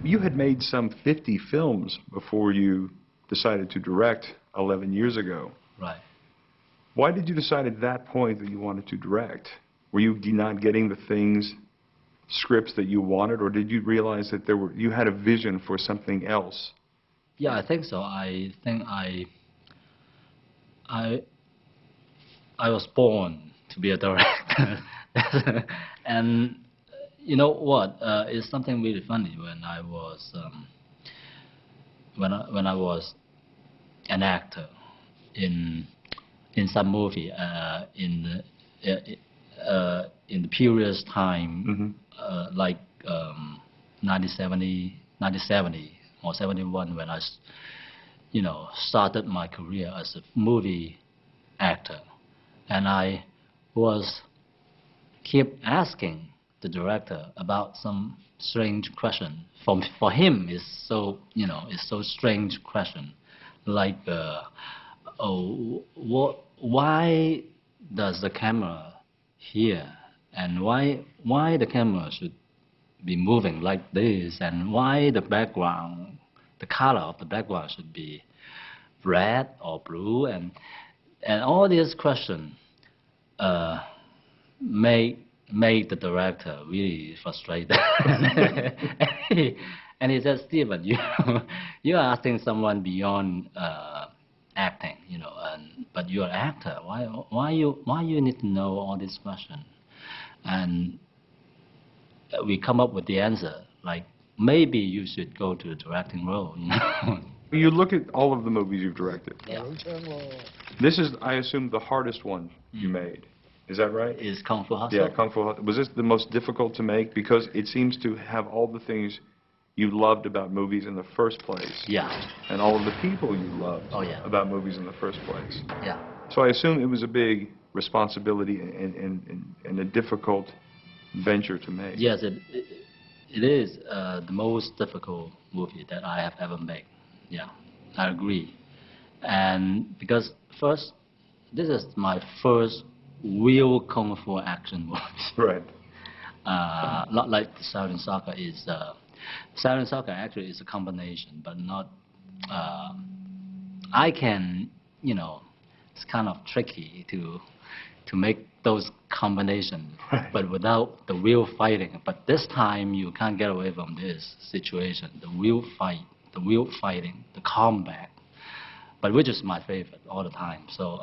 You had made some 50 films before you decided to direct 11 years ago. Right. Why did you decide at that point that you wanted to direct? Were you not getting the scripts that you wanted, or did you realize that you had a vision for something else? Yeah, I think so. I think I was born to be a director. And you know what? It's something really funny. When I was when I was an actor in some movie in the previous time, like 1970 or 71, when I started my career as a movie actor, and I was keep asking the director about some strange question. For him, it's so it's so strange question, like why does the camera here, and why the camera should be moving like this, and why the background, the color of the background should be red or blue, and all these questions make the director really frustrated. And he said, Stephen, you are asking someone beyond acting, but you're an actor. Why you need to know all these questions? And we come up with the answer, like, maybe you should go to the directing role. You look at all of the movies you've directed. Yeah. This is, I assume, the hardest one you made. Is that right? Is Kung Fu Hustle? Yeah, Kung Fu Hustle. Was this the most difficult to make? Because it seems to have all the things you loved about movies in the first place. Yeah. And all of the people you loved about movies in the first place. Yeah. So I assume it was a big responsibility and a difficult venture to make. Yes, it is the most difficult movie that I have ever made. Yeah, I agree. And because first, this is my first real Kung Fu action movie. Right. Not like Silent Soccer is. Silent Soccer actually is a combination, but not. I can, it's kind of tricky to make those combinations, but without the real fighting. But this time you can't get away from this situation. The real fight, the real fighting, the combat, but which is my favorite all the time. So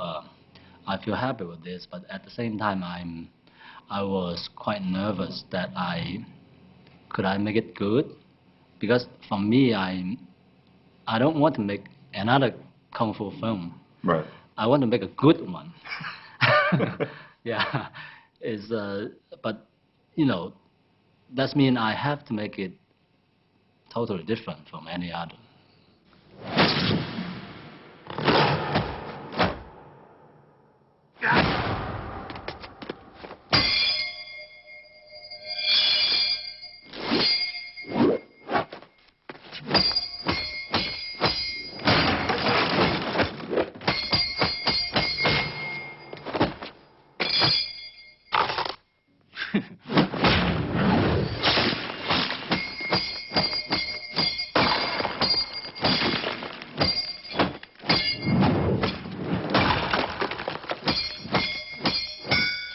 I feel happy with this, but at the same time I was quite nervous that could I make it good, because for me I don't want to make another Kung Fu film. Right. I want to make a good one. Yeah, but that means I have to make it totally different from any other.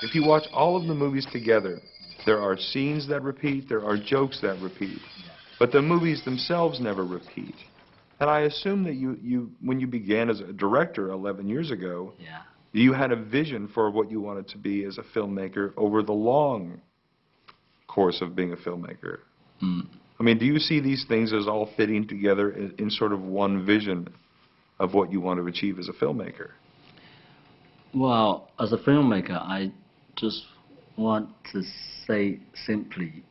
If you watch all of the movies together, there are scenes that repeat, there are jokes that repeat, but the movies themselves never repeat. And I assume that when you began as a director 11 years ago, you had a vision for what you wanted to be as a filmmaker over the long course of being a filmmaker. I mean, do you see these things as all fitting together in sort of one vision of what you want to achieve as a filmmaker? Well, as a filmmaker, I just want to say simply,